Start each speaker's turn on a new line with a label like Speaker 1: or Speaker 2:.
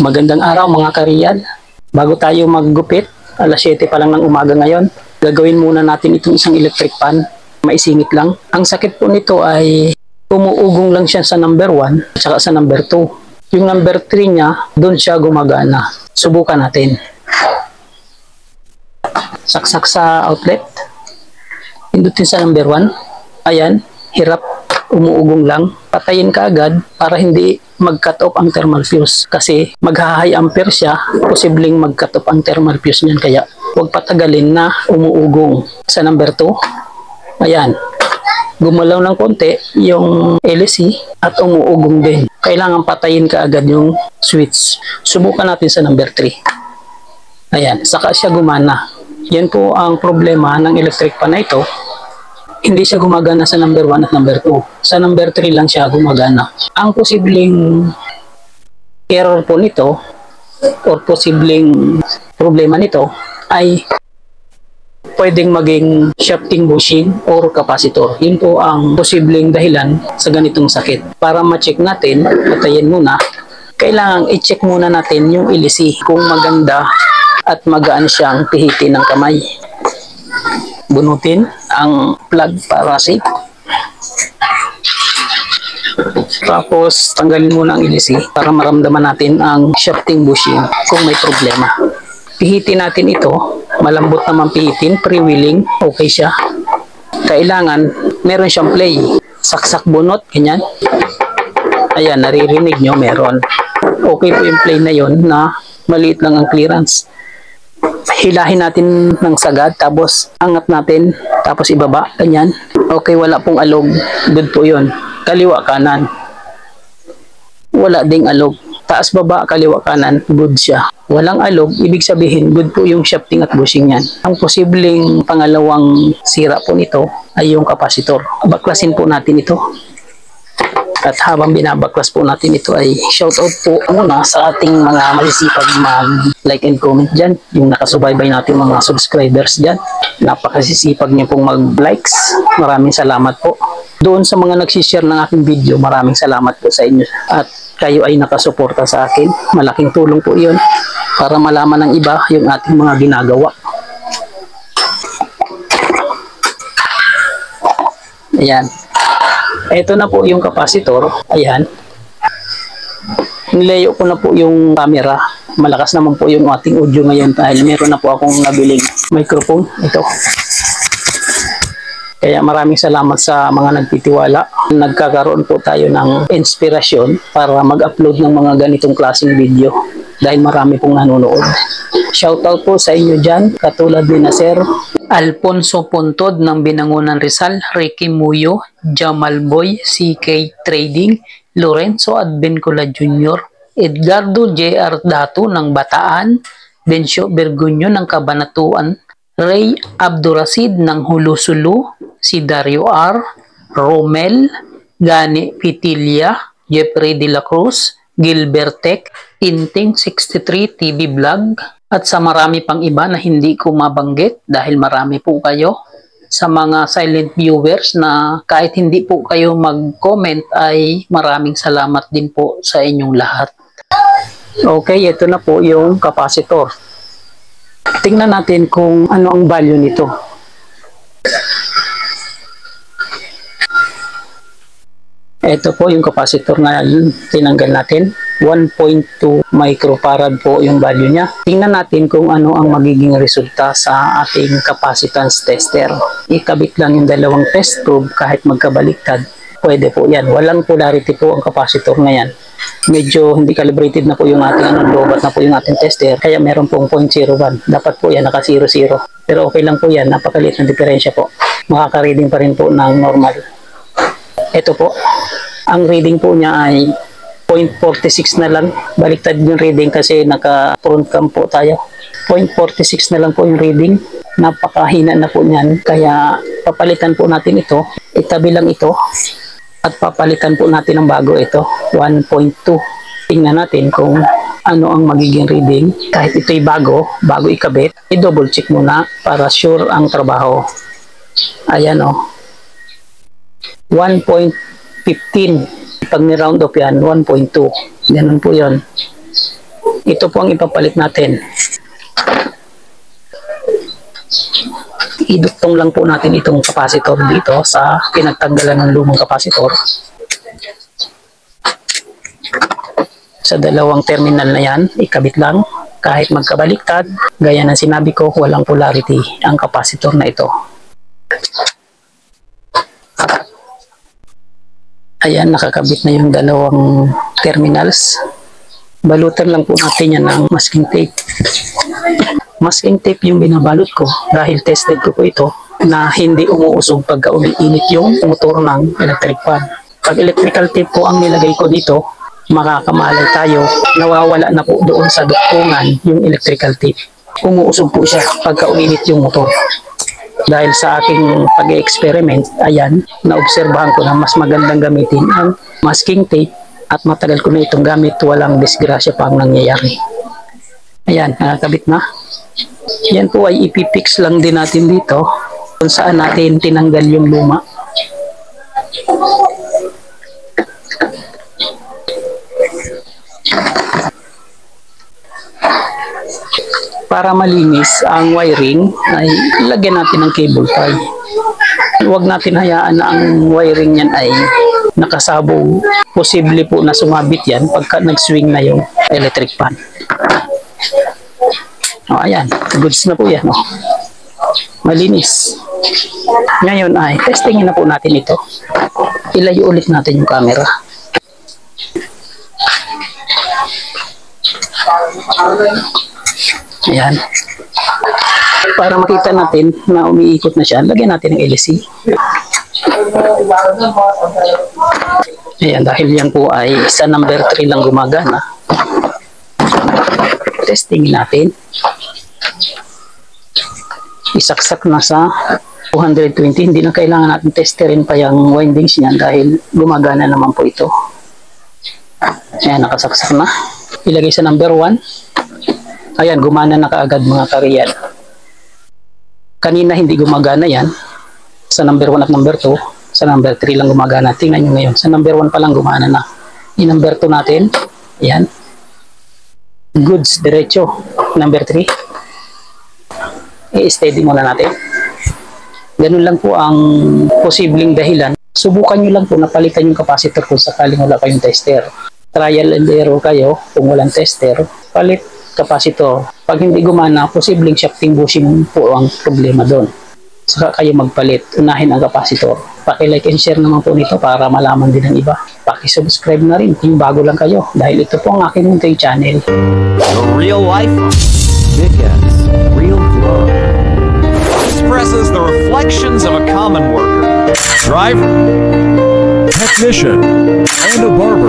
Speaker 1: Magandang araw mga kariyan. Bago tayo maggupit, alas 7 pa lang ng umaga ngayon, gagawin muna natin itong isang electric fan. Maisingit lang. Ang sakit po nito ay umuugong lang siya sa number 1 at saka sa number 2. Yung number 3 niya, doon siya gumagana. Subukan natin. Saksak sa outlet. Pindutin sa number 1. Ayan, hirap. Umuugong lang. Patayin ka agad para hindi mag-cut off ang thermal fuse. Kasi magha-high ampere siya, posibleng mag-cut off ang thermal fuse niyan. Kaya huwag patagalin na umuugong. Sa number 2, ayan. Gumalaw ng konti yung LC at umuugong din. Kailangan patayin ka agad yung switch. Subukan natin sa number 3. Ayan, saka siya gumana. Yan po ang problema ng electric fan na ito. Hindi siya gumagana sa number 1 at number 2. Sa number 3 lang siya gumagana. Ang posibleng error po nito or posibleng problema nito ay pwedeng maging shafting bushing or capacitor. Yun po ang posibleng dahilan sa ganitong sakit. Para ma-check natin, patayin muna, kailangan i-check muna natin yung LC kung maganda at magaan siyang pihitin ng kamay. Bunutin ang plug para safe. Tapos tanggalin muna ang LC para maramdaman natin ang shafting bushing kung may problema. Pihitin natin ito. Malambot naman pihitin, pre-wheeling, okay siya. Kailangan meron siyang play. Saksak bunot, ganyan. Ayan, naririnig nyo, meron. Okay po yung play na yon na maliit lang ang clearance. Hilahin natin ng sagad, tapos angat natin, tapos ibaba, ganyan. Okay, wala pong alog, good po yun. Kaliwa kanan, wala ding alog. Taas baba, kaliwa kanan, good siya. Walang alog, ibig sabihin good po yung shafting at bushing yan. Ang posibleng pangalawang sira po nito ay yung capacitor. Baklasin po natin ito. At habang binabaklas po natin ito ay shoutout po muna sa ating mga masisipag mag-like and comment dyan. Yung nakasubaybay natin mga subscribers dyan. Napakasisipag niyo pong mag-likes. Maraming salamat po. Doon sa mga nagsishare ng aking video, maraming salamat po sa inyo. At kayo ay nakasuporta sa akin. Malaking tulong po yun para malaman ng iba yung ating mga ginagawa. Ayan. Ito na po yung capacitor. Ayan. Nilayo ko na po yung camera. Malakas naman po yung ating audio ngayon dahil meron na po akong nabiling microphone. Ito. Kaya maraming salamat sa mga nagtitiwala. Nagkakaroon po tayo ng inspirasyon para mag-upload ng mga ganitong klaseng video dahil marami pong nanonood. Shoutout po sa inyo dyan, katulad ni Sir Alfonso Puntod ng Binangonan Rizal, Ricky Muyo, Jamal Boy, CK Trading, Lorenzo Advincula Jr., Edgardo J.R. Dato ng Bataan, Bencio Bergunyo ng Cabanatuan, Ray Abdurasid ng Hulusulu, si Dario R., Romel, Gani Pitilia, Jeffrey De La Cruz, Gilbert Tech, Inting 63 TV Vlog, at sa marami pang iba na hindi ko mabanggit dahil marami po kayo. Sa mga silent viewers na kahit hindi po kayo mag-comment ay maraming salamat din po sa inyong lahat. Okay, ito na po yung capacitor. Tingnan natin kung ano ang value nito. Ito po yung capacitor na tinanggal natin. 1.2 microfarad po yung value niya. Tingnan natin kung ano ang magiging resulta sa ating capacitance tester. Ikabit lang yung dalawang test probe kahit magkabaliktad. Pwede po yan. Walang polarity po ang capacitor na yan. Medyo hindi calibrated na po yung ating lobat na po yung ating tester. Kaya meron pong 0.01. Dapat po yan naka 0.0. Pero okay lang po yan. Napakaliit na diferensya po. Makaka-reading pa rin po ng normal. Ito po. Ang reading po niya ay 0.46 na lang. Baliktad yung reading kasi naka-front cam po tayo. 0.46 na lang po yung reading. Napakahina na po niyan. Kaya papalitan po natin ito. Itabi lang ito. At papalitan po natin ng bago ito. 1.2. Tingnan natin kung ano ang magiging reading. Kahit ito'y bago ikabit, i-double check muna para sure ang trabaho. Ayan o. 1.15. Pag ni-round off yan, 1.2. Ganun po yun. Ito po ang ipapalit natin. Iduktong lang po natin itong capacitor dito sa pinagtanggalan ng lumang capacitor. Sa dalawang terminal na yan, ikabit lang. Kahit magkabaliktad, gaya ng sinabi ko, walang polarity ang capacitor na ito. Ayan, nakakabit na yung dalawang terminals. Balutan lang po natin yan ng masking tape. Masking tape yung binabalot ko dahil tested ko po ito na hindi umuusog pagka umiinit yung motor ng electric fan. Pag electrical tape po ang nilagay ko dito, makakamalay tayo, nawawala na po doon sa duktungan yung electrical tape. Umuusog po siya pagka uminit yung motor. Dahil sa aking pag-experiment, ayan, naobserbahan ko na mas magandang gamitin ang masking tape at matagal ko na itong gamit, walang disgrasya pa ang nangyayari. Ayan, nakakabit na. Yan po ay ipipix lang din natin dito kung saan natin tinanggal yung luma. Para malinis ang wiring ay lagyan natin ng cable tie. Huwag natin hayaan na ang wiring niyan ay nakasabog. Posible po na sumabit yan pagka nag-swing na yung electric fan. O, ayan, goods na po yan. O. Malinis. Ngayon ay testingin na po natin ito. Ilayo ulit natin yung camera. Ayan. Para makita natin na umiikot na siya, lagyan natin ng LC. Ayan, dahil yan po ay sa number 3 lang gumagana. Testing natin. Isaksak na sa 220. Hindi na kailangan natin testerin pa yung windings niyan dahil gumagana naman po ito. Ayan, nakasaksak na. Ilagay sa number 1. Ayan, gumana na kaagad mga kariyan. Kanina hindi gumagana yan. Sa number 1 at number 2. Sa number 3 lang gumagana. Tingnan nyo ngayon. Sa number 1 pa lang gumana na. Yung number 2 natin. Ayan. Goods, diretso. Number 3. I-steady muna natin. Ganun lang po ang posibleng dahilan. Subukan nyo lang po na palitan yung capacitor kung sakaling wala kayong tester. Trial and error kayo kung walang tester. Palit capacitor. Pag hindi gumana, posibleng shafting bushing po ang problema doon. Saka kayo magpalit. Unahin ang capacitor. Paki-like and share naman po nito para malaman din ng iba. Paki-subscribe na rin kung bago lang kayo dahil ito po ang aking munting channel.
Speaker 2: The real life Dickens Real Glow expresses the reflections of a common worker, driver,
Speaker 3: technician, and a barber.